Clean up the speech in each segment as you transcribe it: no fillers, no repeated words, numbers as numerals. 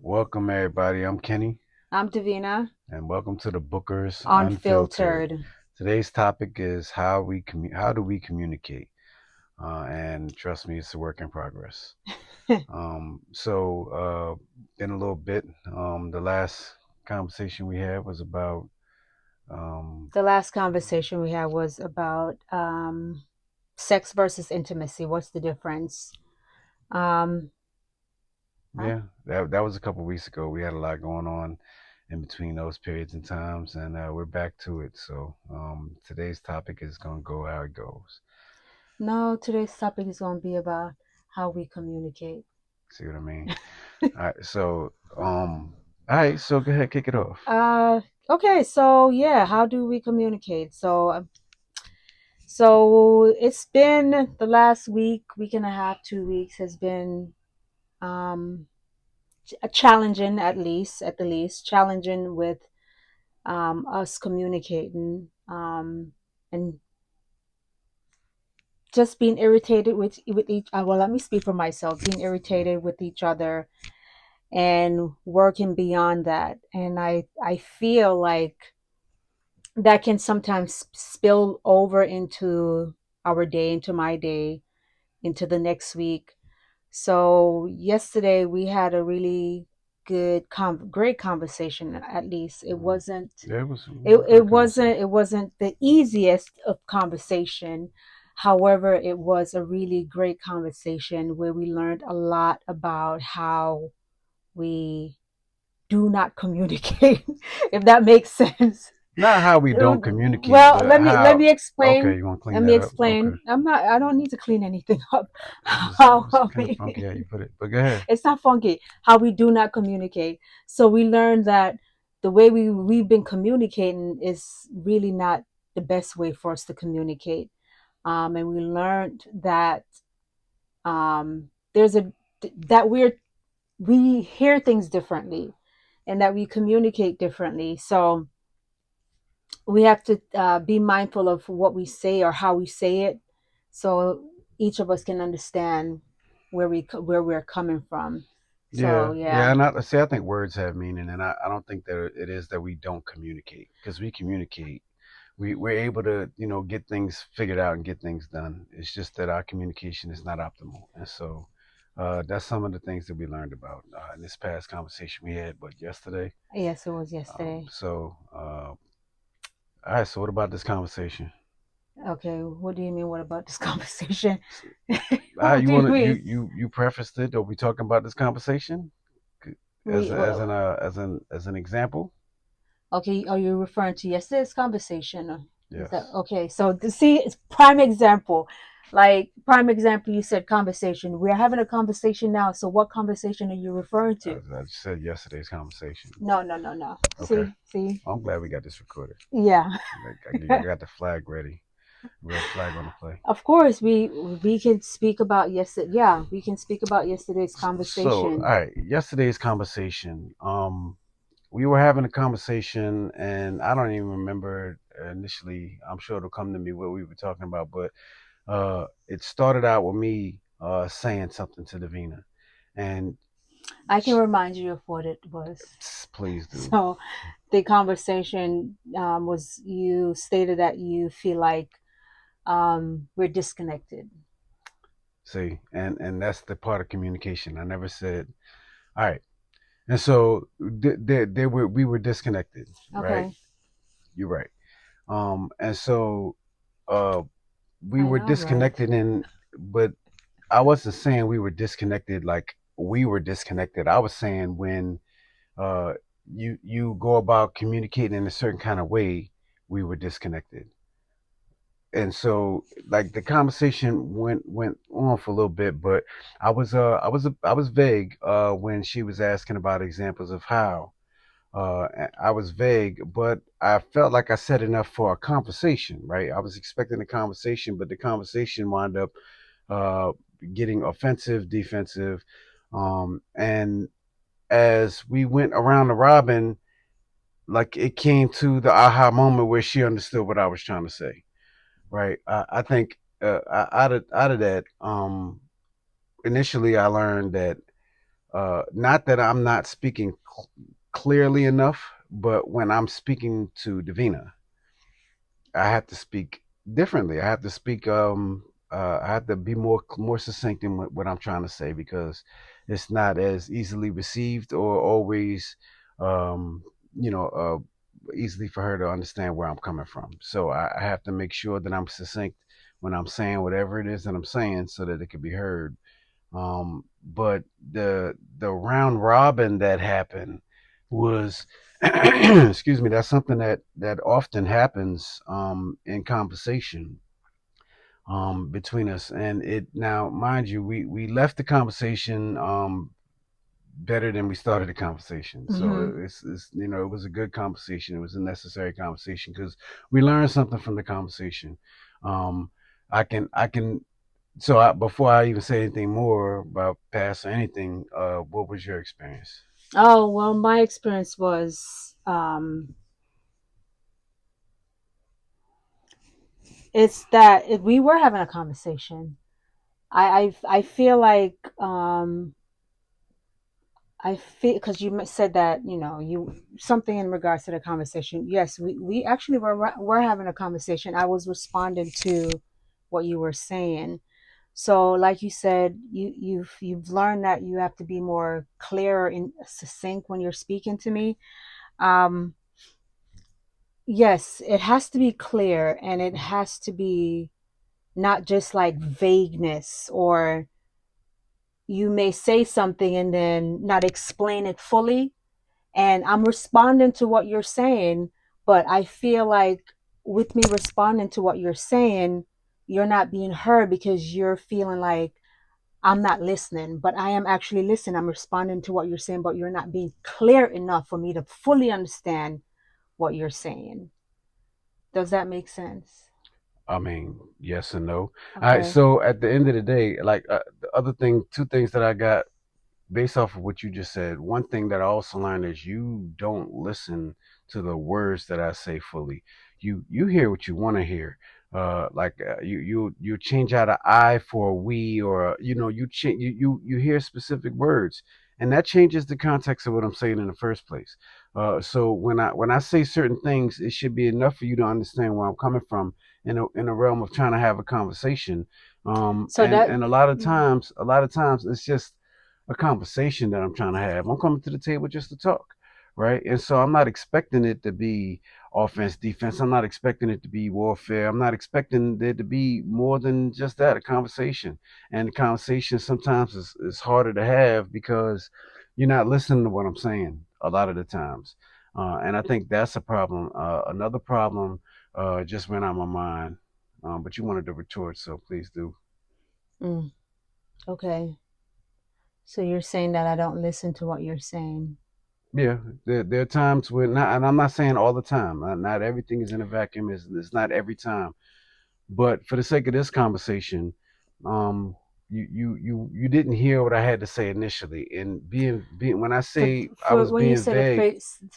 Welcome everybody. I'm Kenny, I'm Davina, and welcome to the Bookers Unfiltered. unfiltered. Today's topic is how do we communicate? And trust me, it's a work in progress. Been a little bit. The last conversation we had was about um, The last conversation we had was about sex versus intimacy. What's the difference? Um, huh? yeah, that was a couple weeks ago. We had a lot going on in between those periods and times, and we're back to it. So today's topic is gonna go how it goes. No, today's topic is going to be about how we communicate. See what I mean? All right, so go ahead, kick it off. Uh, okay, so yeah, how do we communicate? So it's been the last week and a half, 2 weeks has been um, challenging, at the least, challenging with us communicating and just being irritated with each. Well, let me speak for myself. Being irritated with each other and working beyond that, and I feel like that can sometimes spill over into our day, into my day, into the next week. So yesterday we had a really great conversation. At least it Mm. wasn't Yeah, it was it, a good it wasn't conversation. it wasn't the easiest of conversation. However, it was a really great conversation where we learned a lot about how we do not communicate, if that makes sense. Not how we don't communicate, Well, but let how. me Okay, explain. you want to clean Let me that up? Okay, explain. I don't need to clean anything up. it How was kind of funky how you put it, but go ahead. it's not funky. How we do not communicate. So we learned that the way we've been communicating is really not the best way for us to communicate. And we learned that there's a that we hear things differently and that we communicate differently. So we have to be mindful of what we say or how we say it, so each of us can understand where we're coming from. So Yeah, yeah. yeah, and I see. I think words have meaning, and I don't think that it is that we don't communicate because we communicate. We're able to get things figured out and get things done. It's just that our communication is not optimal, and so that's some of the things that we learned about in this past conversation we had, but yesterday. Yes, it was yesterday. All right. So what about this conversation? Okay, what do you mean? What about this conversation? S- What you do you want to mean? you prefaced it? Are we talking about this conversation We as an example? Okay, are you referring to yesterday's conversation? Is that Yes. okay? So to see, it's prime example. Like prime example, you said conversation. We're having a conversation now. So what conversation are you referring to? I just said yesterday's conversation. No, no, no, no. Okay. See. Well, I'm glad we got this recorded. Yeah. Like, I got the flag ready. Red flag on the play. Of course, we can speak about yesterday. Yeah, we can speak about yesterday's So, all conversation. right, yesterday's conversation. We were having a conversation, and I don't even remember initially. I'm sure it'll come to me what we were talking about, but it started out with me saying something to Davina, and I can remind you of what it was. please do. So, the conversation was, you stated that you feel like we're disconnected. See, and that's the part of communication. I never said, all right, and so we were disconnected, right? Okay, You're right. And so uh, we I were know, right? disconnected, but I wasn't saying we were disconnected like we were disconnected. I was saying when uh, you go about communicating in a certain kind of way, we were disconnected. And so like the conversation went on for a little bit, but I was vague when she was asking about examples of how I was vague, but I felt like I said enough for a conversation, right? I was expecting a conversation, but the conversation wound up uh, getting offensive, defensive, and as we went around the robin, like it came to the aha moment where she understood what I was trying to say, right? I think out of that, initially I learned that. Not that I'm not speaking clearly enough, but when I'm speaking to Davina, I have to speak differently. I have to speak. I have to be more succinct in what I'm trying to say because it's not as easily received or always, um, you know, easily for her to understand where I'm coming from. So I have to make sure that I'm succinct when I'm saying whatever it is that I'm saying, so that it can be heard. But the round robin that happened was, excuse me, that's something that often happens in conversation between us. And it now, mind you, we left the conversation better than we started the conversation. So Mm-hmm. it's it was a good conversation. It was a necessary conversation because we learned something from the conversation. Um, I can so before I even say anything more about past or anything, what was your experience? Oh, well, my experience was it's that we were having a conversation. I feel like I feel because you said that you something in regards to the conversation. Yes, we actually were having a conversation. I was responding to what you were saying. So, like you said, you've learned that you have to be more clear and succinct when you're speaking to me. Um, yes, it has to be clear, and it has to be not just like vagueness, or you may say something and then not explain it fully. And I'm responding to what you're saying, but I feel like with me responding to what you're saying, you're not being heard because you're feeling like I'm not listening, but I am actually listening. I'm responding to what you're saying, but you're not being clear enough for me to fully understand what you're saying. Does that make sense? I mean, yes and no. All right. Okay. So at the end of the day, like the other thing, two things that I got based off of what you just said. One thing that I also learned is you don't listen to the words that I say fully. You hear what you want to hear. You change out a I for a we, or you change you hear specific words, and that changes the context of what I'm saying in the first place. So when I say certain things, it should be enough for you to understand where I'm coming from in a realm of trying to have a conversation. So And that and a lot of times it's just a conversation that I'm trying to have. I'm coming to the table just to talk, right? And so I'm not expecting it to be offense, defense. I'm not expecting it to be warfare. I'm not expecting there to be more than just that, a conversation. And the conversation sometimes is harder to have because you're not listening to what I'm saying a lot of the times. And I think that's a problem. Another problem just went out of my mind, but you wanted to retort, so please do. mm, okay. So you're saying that I don't listen to what you're saying. Yeah, there are times when not, and I'm not saying all the time. Not everything is in a vacuum. It's not every time. But for the sake of this conversation, um, you didn't hear what I had to say initially. And being when I For say I for was when you being said it vague, for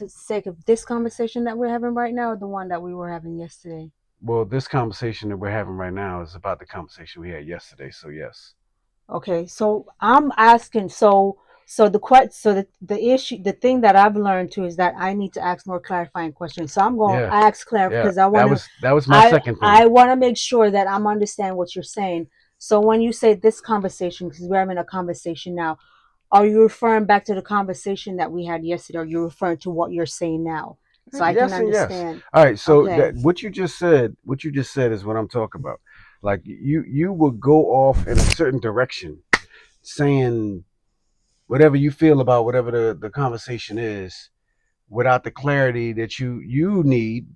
the sake of this conversation that we're having right now, or the one that we were having yesterday. well, this conversation that we're having right now is about the conversation we had yesterday. So yes, Okay, so I'm asking. So the issue, the thing that I've learned too is that I need to ask more clarifying questions. So I'm going to yeah, ask yeah. because I want to. That was my I second thing. I want to make sure that I'm understand what you're saying. So when you say this conversation, because we're having a conversation now, are you referring back to the conversation that we had yesterday? Or are you referring to what you're saying now? So I can Yes and yes. understand. All right. So Okay. that what you just said is what I'm talking about. Like you will go off in a certain direction, saying whatever you feel about whatever the conversation is, without the clarity that you need.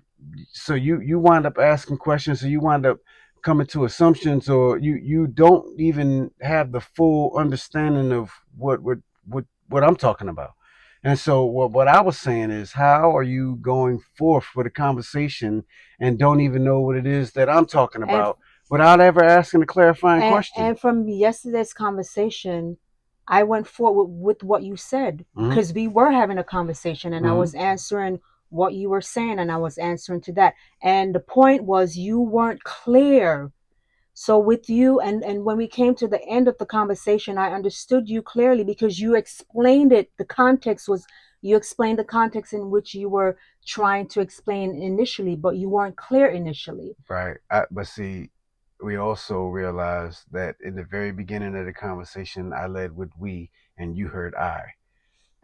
So you wind up asking questions, or you wind up coming to assumptions, or you don't even have the full understanding of what I'm talking about. And so what I was saying is, how are you going forth with a conversation and don't even know what it is that I'm talking And about without ever asking a clarifying question? and from yesterday's conversation, I went forward with what you said Hmm. because we were having a conversation and I Hmm. was answering what you were saying and I was answering to that. And the point was you weren't clear. So with you, and when we came to the end of the conversation, I understood you clearly because you explained it. The context was, you explained the context in which you were trying to explain initially, but you weren't clear initially. Right. But see, we also realized that in the very beginning of the conversation, I led with we and you heard I.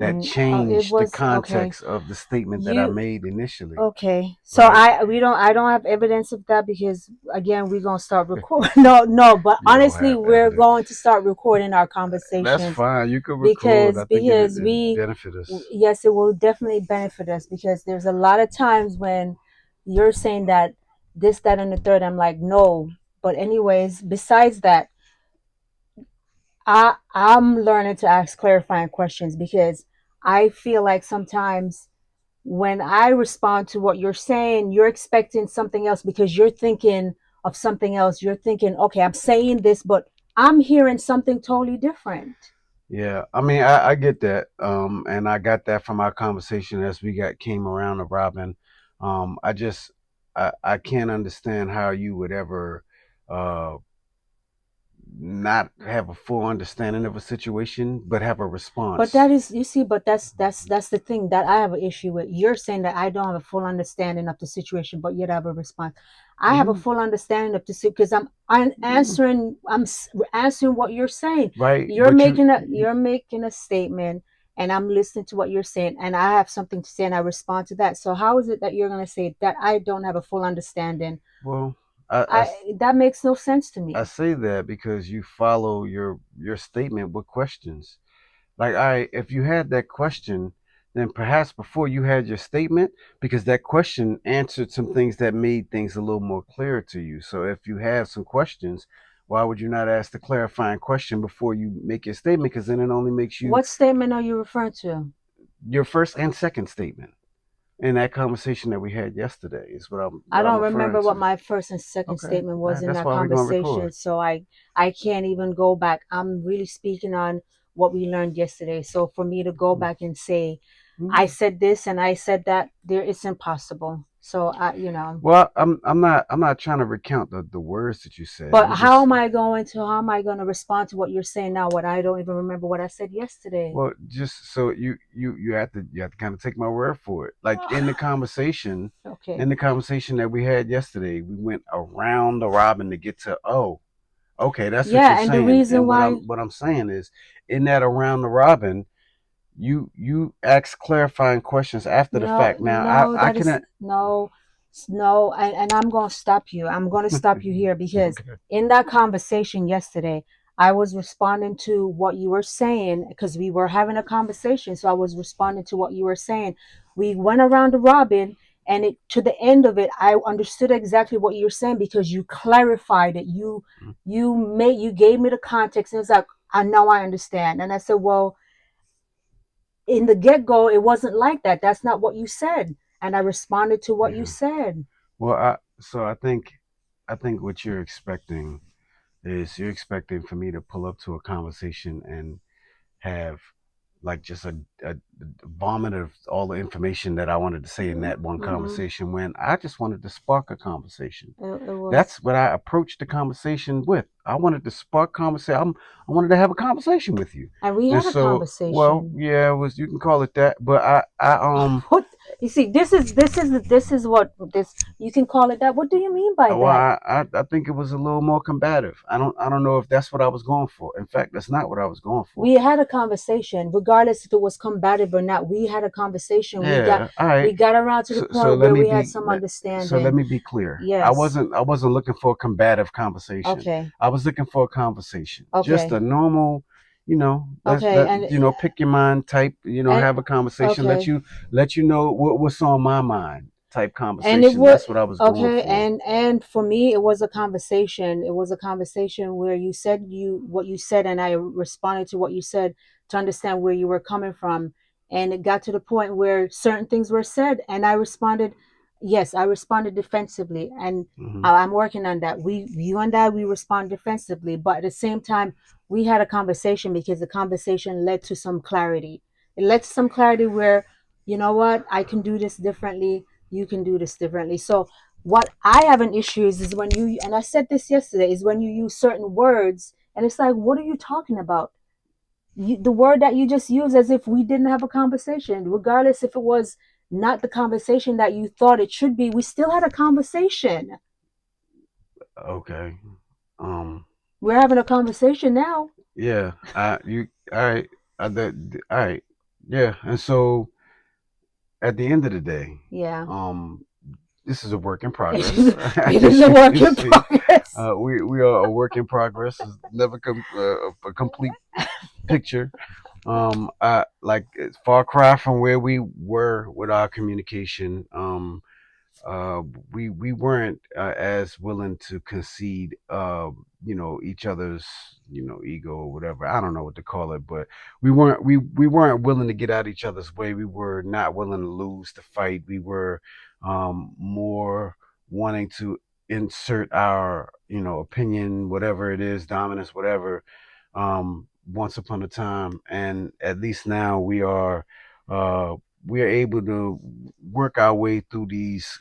That And it changed the was okay. context of the statement that I You made initially. okay? So Right. I don't have evidence of that because again we're gonna start recording. No, but You don't honestly, have we're evidence. going to start recording our That's conversations fine. You can record. I think because it benefit us. yes, it will definitely benefit us because there's a lot of times when you're saying that this, that, and the third. I'm like, no. But anyways, besides that, I'm learning to ask clarifying questions because I feel like sometimes when I respond to what you're saying, you're expecting something else because you're thinking of something else. You're thinking, okay, I'm saying this, but I'm hearing something totally different. Yeah, I mean, I get that, and I got that from our conversation as we got came around to Robin. I just, I can't understand how you would ever, uh, not have a full understanding of a situation, but have a But response. that is, you see, but that's the thing that I have an issue with. You're saying that I don't have a full understanding of the situation, but yet I have a response. I have a You, full understanding of the situation because I'm answering. Answering what you're saying. right, but you You're making a statement, and I'm listening to what you're saying, and I have something to say, and I respond to that. So how is it that you're going to say that I don't have a full understanding? well, That makes no sense to I me. say that because you follow your statement with questions. Like, if you had that question, then perhaps before you had your statement, because that question answered some things that made things a little more clear to you. So if you have some questions, why would you not ask the clarifying question before you make your statement? Because then it only makes you What statement are you referring to? your first and second statement in that conversation that we had yesterday is I what I'm don't referring remember what to. my first and second Okay, statement was in that's that why we're gonna conversation, record. so I can't even go back. I'm really speaking on what we learned yesterday. So for me to go back and say I Mhm. said this and I said that, there it's impossible. So Well, I'm not trying to recount the words that you said. but I'm just how am I going to respond to what you're saying now when I don't even remember what I said yesterday? well, just so you have to kind of take my word for it. Like Okay. in the conversation that we had yesterday, we went around the robin to get to, oh, okay, that's what you're Yeah, and the saying. reason And what why, I'm saying is, in that around the robin, you ask clarifying questions after the no, fact. Now no, I that is can no, no, and I'm going to stop you. I'm going to stop you here because okay. in that conversation yesterday, I was responding to what you were saying because we were having a conversation. So I was responding to what you were saying. We went around the robin, and it to the end of it, I understood exactly what you were saying because you clarified it. You gave me the context, and it's like I know I understand. And I said, well, in the get go, it wasn't like that. That's not what you said. And I responded to what you Yeah. said. Well, so I think what you're expecting is you're expecting for me to pull up to a conversation and have like just a vomit of all the information that I wanted to say in that one Mm-mm. conversation when I just wanted to spark a conversation. It was, That's what I approached the conversation with. I wanted to spark conversation. I wanted to have a conversation with you. and we And had a so, well, conversation. yeah, it was, you can call it that, but What you see, this is what this, you can call it that. What do you mean by well, that? I think it was a little more combative. I don't know if that's what I was going for. In fact, that's not what I was going for. We had a conversation, regardless if it was combative or not. We had a conversation. Yeah, all right. We got around to the So point let where me we had be some so let understanding. me be clear. I Yes. wasn't I wasn't looking for a combative conversation. Okay. I was looking for a conversation, just Okay. a normal, let's Okay. let pick your mind type, And have a conversation, let okay. you know what's on my mind type And it conversation. was That's what I was going okay, for. and for me it was a conversation. It was a conversation where you said you what you said, and I responded to what you said to understand where you were coming from. And it got to the point where certain things were said, and I responded, yes, I responded defensively. And Hmm. I'm working on that. You and I, we respond defensively, but at the same time we had a conversation because the conversation led to some clarity. It led to some clarity where, you know what, I can do this differently, you can do this differently. So What I have an issue is when you, and I said this yesterday, is when you use certain words and it's like, what are you talking about? The word that you just used, as if we didn't have a conversation, regardless if it was not the conversation that you thought it should be, we still had a conversation. Okay. Um. We're having a conversation now. Yeah. You. All right. All right. Yeah. And so at the end of the day, Yeah. um, this is a work in progress, It is as a you work can in see. progress. We are a work in progress. It's never a complete picture. I like it's far cry from where we were with our communication. Uh, we weren't as willing to concede, each other's, ego or whatever. I don't know what to call it, but we weren't willing to get out each other's way. We were not willing to lose the fight. We were more wanting to insert our, opinion, whatever it is, dominance, whatever. Once upon a time, and at least now uh, we are able to work our way through these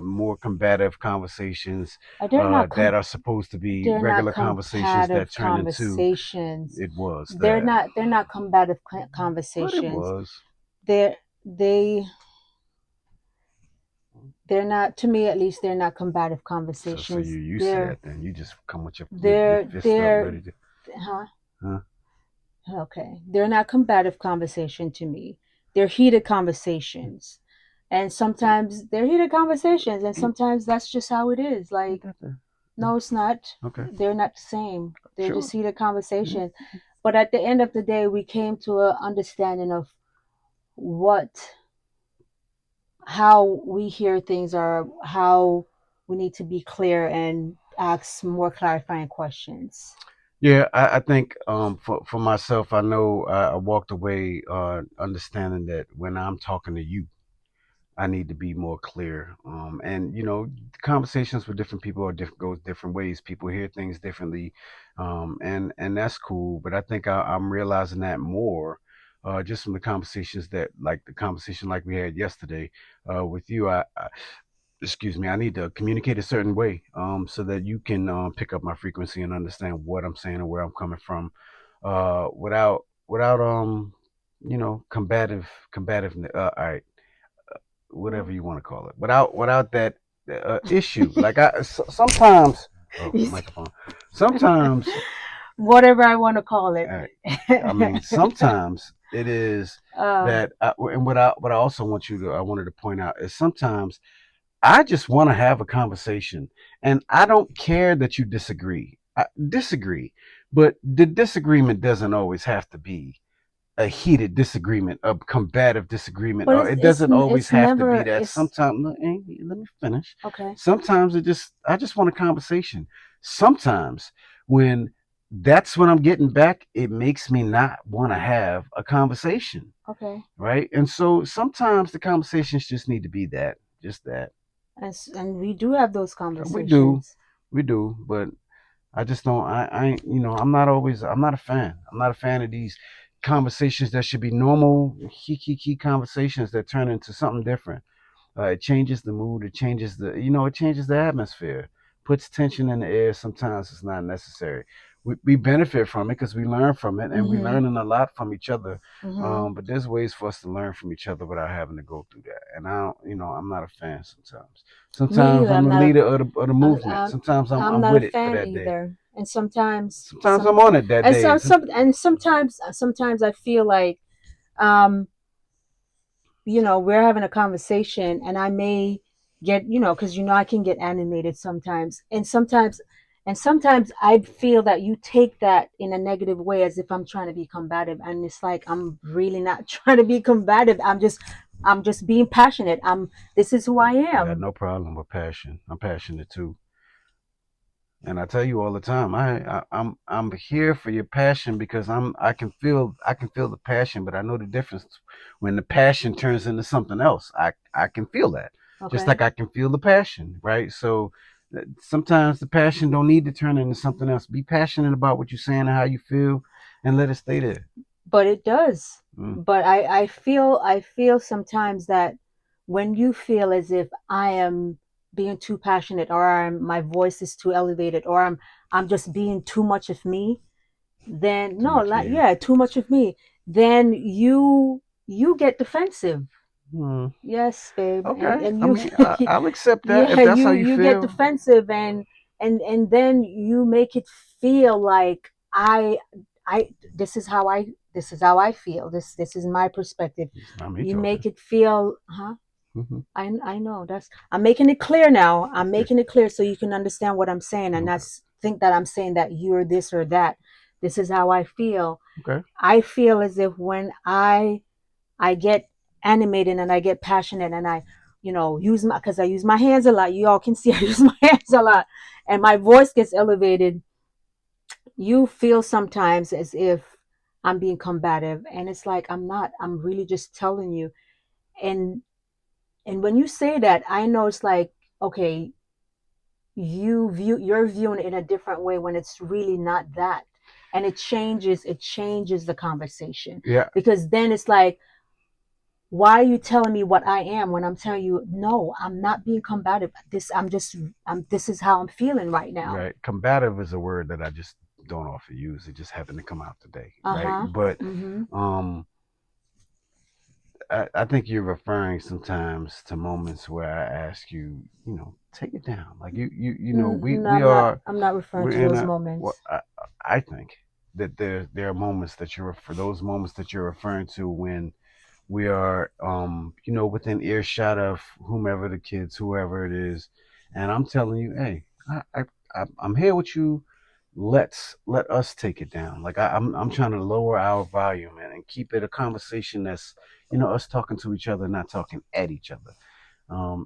more combative conversations They're not that are supposed to be they're not regular conversations that combative turn into conversations. it was that, They're not combative but it conversations. was. They're they they're not, to me at least, they're not combative So conversations. you're used to that, then you just come with your fist up, They're ready to, huh? huh? Okay. They're not combative conversation to me. They're heated conversations. And sometimes they're heated conversations and sometimes that's just how it is. Like, no, it's not. Okay, They're not the same. They're just sure. heated conversations. But at the end of the day, we came to an understanding of what, how we hear things, or how we need to be clear and ask more clarifying questions. Yeah, I think for myself, I know I walked away understanding that when I'm talking to you, I need to be more clear. And conversations with different people are goes different ways. People hear things differently, and that's cool. But I think I'm realizing that more, just from the conversations that, like the conversation like we had yesterday, with you. Excuse me. I need to communicate a certain way, so that you can pick up my frequency and understand what I'm saying and where I'm coming from, without combative. All right, whatever you want to call it, without that issue. Like sometimes, oh, microphone. Sometimes, Whatever I want to call it. uh, I mean, sometimes it is uh, that, and what I also I wanted to point out is sometimes I just want to have a conversation, and I don't care that you disagree. I disagree, but the disagreement doesn't always have to be a heated disagreement, a combative disagreement, but or it doesn't always it's have to never be that. it's Sometimes, let me finish. okay. Sometimes I just want a conversation. Sometimes when that's what I'm getting back, it makes me not want to have a conversation, Okay. right? And so sometimes the conversations just need to be that, just that. And we do have those We do, conversations. we do, but I just don't. I ain't. I'm not always. I'm not a fan. I'm not a fan of these conversations that should be normal, key conversations that turn into something different. It changes the mood. It changes it changes the atmosphere. Puts tension in the air. Sometimes it's not necessary. We benefit from it because we learn from it, and we Mm-hmm. learning a lot from each other. Mm-hmm. But there's ways for us to learn from each other without having to go through that. And I don't, I'm not a fan sometimes. Me Sometimes either. I'm I'm the not a leader of the I'm, movement. I'm Sometimes I'm I'm not a with it for fan that day. either. And Sometimes I'm on it that day. sometimes I feel like, um we're having a conversation and I may get, because I can get animated sometimes. And sometimes I feel that you take that in a negative way, as if I'm trying to be combative, and it's like I'm really not trying to be combative. I'm just being passionate. This is who I I got am. no problem with passion. I'm passionate too. And I tell you all the time, I'm here for your passion because I can feel the passion, but I know the difference when the passion turns into something else. I can feel that, just Okay. like I can feel the passion, right? So sometimes the passion don't need to turn into something else. Be passionate about what you're saying and how you feel, and let it stay there. But it does. Mm. But I feel sometimes that when you feel as if I am being too passionate, or my voice is too elevated, or I'm just being too much of me, then Too no, much like, you. yeah, too much of me, then you get defensive. Hmm. Yes, babe, Okay. and I you mean, I'll accept that if yeah, that's how you you get feel. defensive, and then you make it feel like I this is how I feel. This is my perspective. It's not me You talking. make it feel, huh? Hmm. I know, that's, I'm making it clear now. I'm making it clear so you can understand what I'm saying, and Okay. that's think that I'm saying that you're this or that. This is how I feel. Okay. I feel as if when I get animated and I get passionate and I, use my, because I use my hands a lot. You all can see I use my hands a lot, and my voice gets elevated. You feel sometimes as if I'm being combative, and it's like I'm not. I'm really just telling you. And when you say that, I know it's like, okay, you're viewing it in a different way when it's really not that, and it changes the conversation, Yeah. because then it's like, why are you telling me what I am when I'm telling you, no, I'm not being combative. This is how I'm feeling right now. Right. Combative is a word that I just don't often use. It just happened to come out today. Uh Right. huh. But Mm-hmm. um, I think you're referring sometimes to moments where I ask you, take it down. Like No, we are I'm not referring we're to in those a. moments. Well, I think that there are moments that you're for those moments that you're referring to when we are within earshot of whomever the kids, whoever it is, and I'm telling you, hey, I'm here with you. Let us take it down. Like I'm trying to lower our volume and keep it a conversation that's us talking to each other, not talking at each other.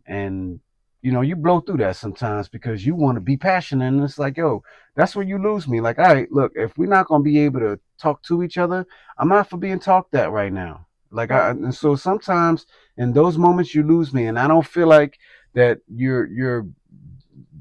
And you blow through that sometimes because you want to be passionate, and it's like, yo, that's where you lose me. Like, all right, look, if we're not gonna be able to talk to each other, I'm not for being talked at right now. Like, But and so sometimes in those moments you lose me, and I don't feel like that you're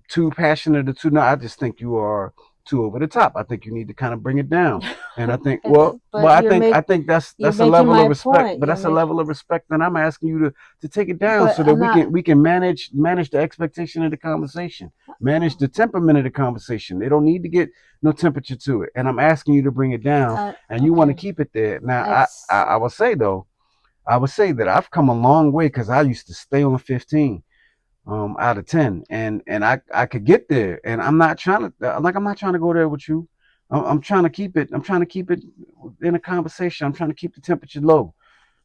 too passionate or too. No, I just think you are too over the top. I think you need to kind of bring it down. And I think, well, but I think you're that's a making level of my respect, point. but that's a level of respect that I'm asking you to take it down But so that I'm not. we can manage the expectation of the conversation, manage the temperament of the conversation. They don't need to get no temperature to it, and I'm asking you to bring it down, and you want to Okay. keep it there. Now, It's I will say though, I would say that I've come a long way because I used to stay on 15 out of 10, and I could get there, and I'm not trying to I'm not trying to go there with you. I'm trying to keep it. I'm trying to keep it in a conversation. I'm trying to keep the temperature low.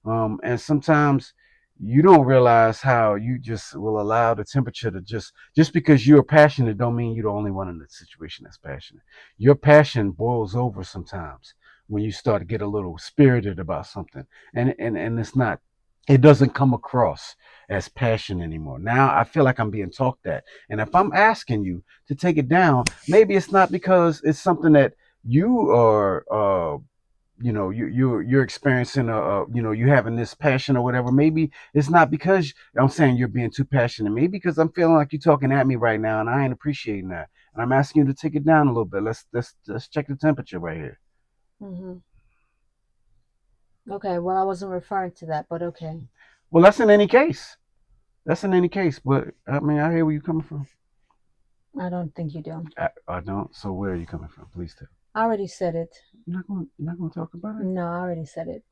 And sometimes you don't realize how you just will allow the temperature to just because you're passionate don't mean you're the only one in the situation that's passionate. Your passion boils over sometimes when you start to get a little spirited about something, and it's not. It doesn't come across as passion anymore. Now I feel like I'm being talked at, and if I'm asking you to take it down, maybe it's not because it's something that you are you're experiencing you having this passion or whatever. Maybe it's not because I'm saying you're being too passionate. Maybe because I'm feeling like you're talking at me right now and I ain't appreciating that, and I'm asking you to take it down a little bit. Let's check the temperature right here. hmm okay. Well, I wasn't referring to that, but okay. Well, that's in any case, but I mean, I hear where you're coming from. I don't think you do. I don't. So where are you coming from? Please tell. I already said it. You're not going to talk about it. No, I already said it,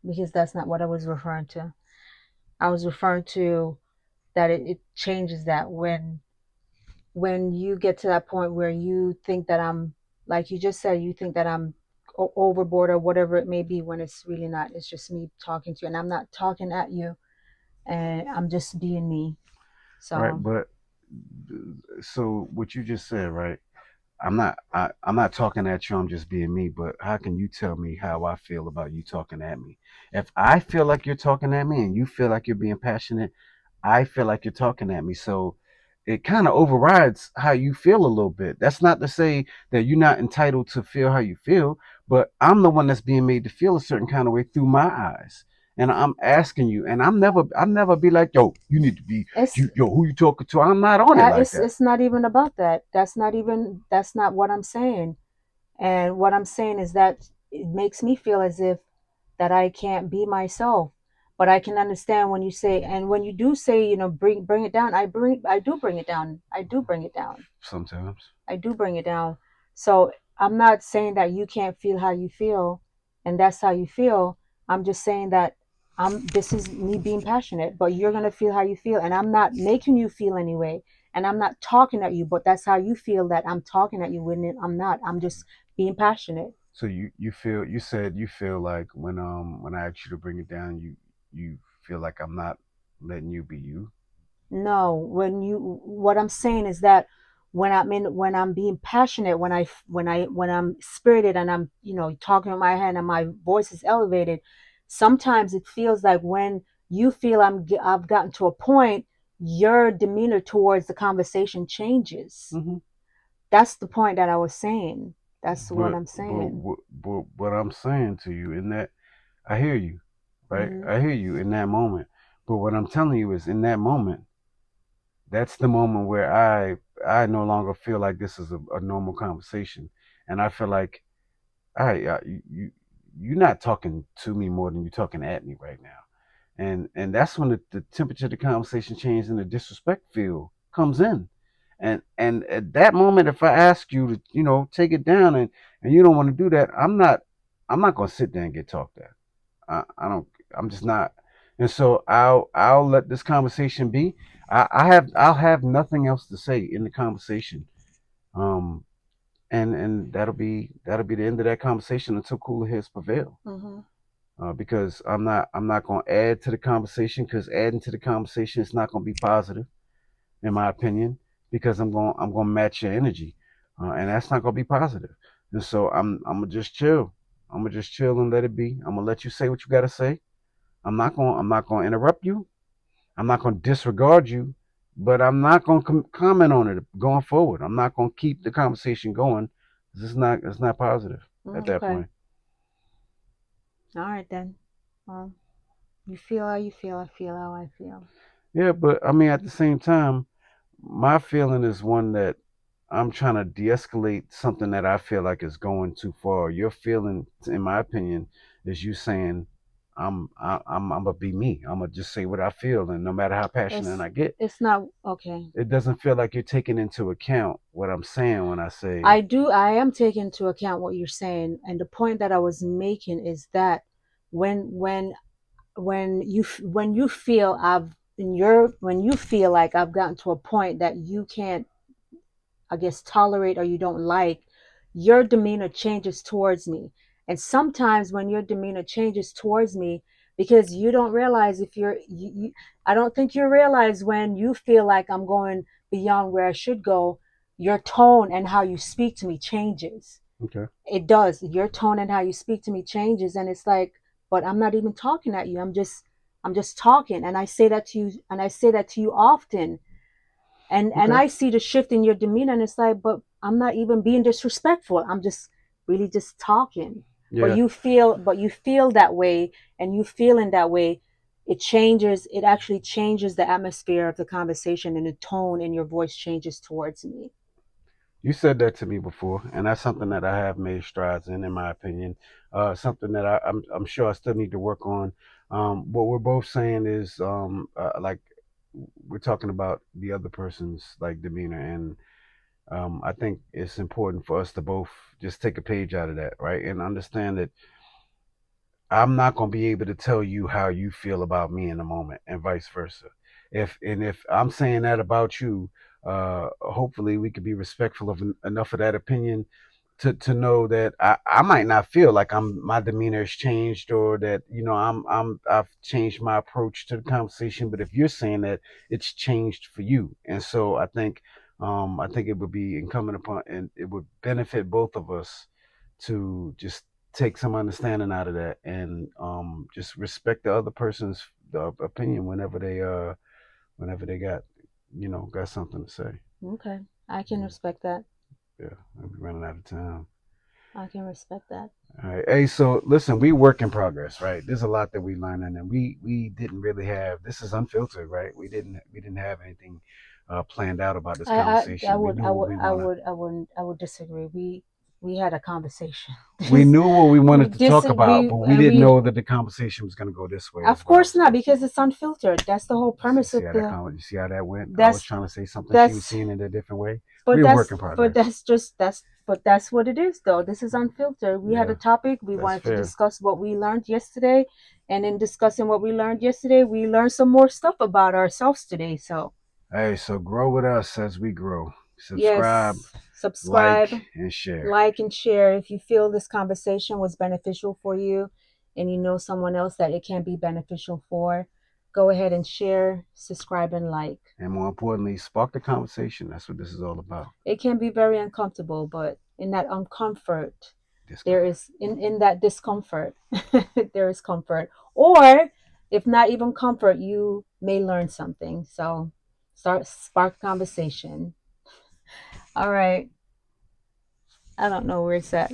because that's not what I was referring to. I was referring to that it changes, that when you get to that point where you think that I'm, like you just said, you think that I'm overboard or whatever it may be, when it's really not. It's just me talking to you, and I'm not talking at you, and I'm just being me. Right, So, but so what you just said, right? I'm not talking at you, I'm just being me, but how can you tell me how I feel about you talking at me? If I feel like you're talking at me and you feel like you're being passionate, I feel like you're talking at me. So it kind of overrides how you feel a little bit. That's not to say that you're not entitled to feel how you feel, but I'm the one that's being made to feel a certain kind of way through my eyes. And I'm asking you, and I'm never be like, yo, you need to be, it's yo, who you talking to? I'm not on it like that. it's not even about that. That's not what I'm saying. And what I'm saying is that it makes me feel as if that I can't be myself. But I can understand when you say, and when you do say, bring it down. I do bring it down. I do bring it down. sometimes. I do bring it down. So I'm not saying that you can't feel how you feel, and that's how you feel. I'm just saying that this is me being passionate, but you're gonna feel how you feel, and I'm not making you feel anyway, and I'm not talking at you, but that's how you feel that I'm talking at you when I'm not. I'm just being passionate. So you feel, you said you feel like when I asked you to bring it down, you feel like I'm not letting you be you. No, what I'm saying is that when I'm being passionate, when I'm spirited and I'm, talking with my hand and my voice is elevated, sometimes it feels like when you feel I've gotten to a point, your demeanor towards the conversation changes. Hmm. That's the point that I was saying. That's what But I'm saying. what I'm saying to you in that, I hear you, right? Hmm. I hear you in that moment. But what I'm telling you is in that moment, that's the moment where I no longer feel like this is a normal conversation, and I feel like you're not talking to me more than you're talking at me right now, and that's when the temperature of the conversation changes and the disrespect feel comes in, and at that moment, if I ask you to take it down and you don't want to do that, I'm not gonna sit there and get talked at. I don't. I'm just not. And so I'll let this conversation be. I'll have nothing else to say in the conversation. Um, and that'll be the end of that conversation until cooler heads prevail. Hmm. Because I'm not going to add to the conversation, because adding to the conversation is not going to be positive in my opinion, because I'm going to match your energy, and that's not going to be positive. And so I'm gonna just chill. I'm gonna just chill and let it be. I'm gonna let you say what you got to say. I'm not going to interrupt you. I'm not going to disregard you, but I'm not going to comment on it going forward. I'm not going to keep the conversation going. It's not positive at that Okay. point. All right then. Well, you feel how you feel. I feel how I feel. Yeah, but I mean, at the same time, my feeling is one that I'm trying to de-escalate something that I feel like is going too far. Your feeling, in my opinion, is you saying I'm gonna be me. I'm gonna just say what I feel, and no matter how passionate It's I get, it's not okay. it doesn't feel like you're taking into account what I'm saying when I say, I am taking into account what you're saying, and the point that I was making is that when when when you feel when you feel like I've gotten to a point that you can't, I guess, tolerate or you don't like, your demeanor changes towards me. And sometimes when your demeanor changes towards me, because you don't realize if I don't think you realize when you feel like I'm going beyond where I should go, your tone and how you speak to me changes. okay, It does. Your tone and how you speak to me changes. And it's like, but I'm not even talking at you. I'm just talking. And I say that to you, and I say that to you often, and okay, I see the shift in your demeanor, and it's like, but I'm not even being disrespectful. I'm just really just talking. But yeah. you feel that way, and you feeling that way, it actually changes the atmosphere of the conversation, and the tone in your voice changes towards me. You said that to me before, and that's something that I have made strides in my opinion. Something that I'm sure I still need to work on. What we're both saying is, like, we're talking about the other person's like demeanor, and I think it's important for us to both just take a page out of that, right, and understand that I'm not going to be able to tell you how you feel about me in a moment, and vice versa. If I'm saying that about you, hopefully we could be respectful of enough of that opinion to know that I might not feel like my demeanor has changed, or that I've changed my approach to the conversation. But if you're saying that it's changed for you, and so I think it would be incumbent upon, and it would benefit both of us to just take some understanding out of that, and just respect the other person's opinion whenever they got something to say. Okay, I can Yeah, respect that. yeah. I'll be running out of time. I can respect that. All right. Hey, so listen, we work in progress, right? There's a lot that we learning, and we didn't really have. This is unfiltered, right? We didn't have anything planned out about this I conversation. We knew what we wanna. would disagree. we had a conversation. We knew what we we wanted to dis talk about, we but we and didn't we know that the conversation was going to go this way, is Of what I'm course not, saying. because it's unfiltered. That's the whole You premise see of how the you see how that went? I was that's trying to say something. She was that's seeing it a different way. but We're a work that's in but progress. that's just that's what it is though. This is unfiltered. We had a Yeah, topic. We that's wanted to fair. discuss what we learned yesterday, and in discussing what we learned yesterday, we learned some more stuff about ourselves today. So Hey, so grow with us as we grow. Subscribe, yes, like, subscribe, and share. like, and share if you feel this conversation was beneficial for you and you know someone else that it can be beneficial for. Go ahead and share, subscribe, and like. And more importantly, spark the conversation. That's what this is all about. It can be very uncomfortable, but in that uncomfort, there Discomfort. is in that discomfort, there is comfort. Or if not even comfort, you may learn something. So start spark conversation. All right. I don't know where it's at.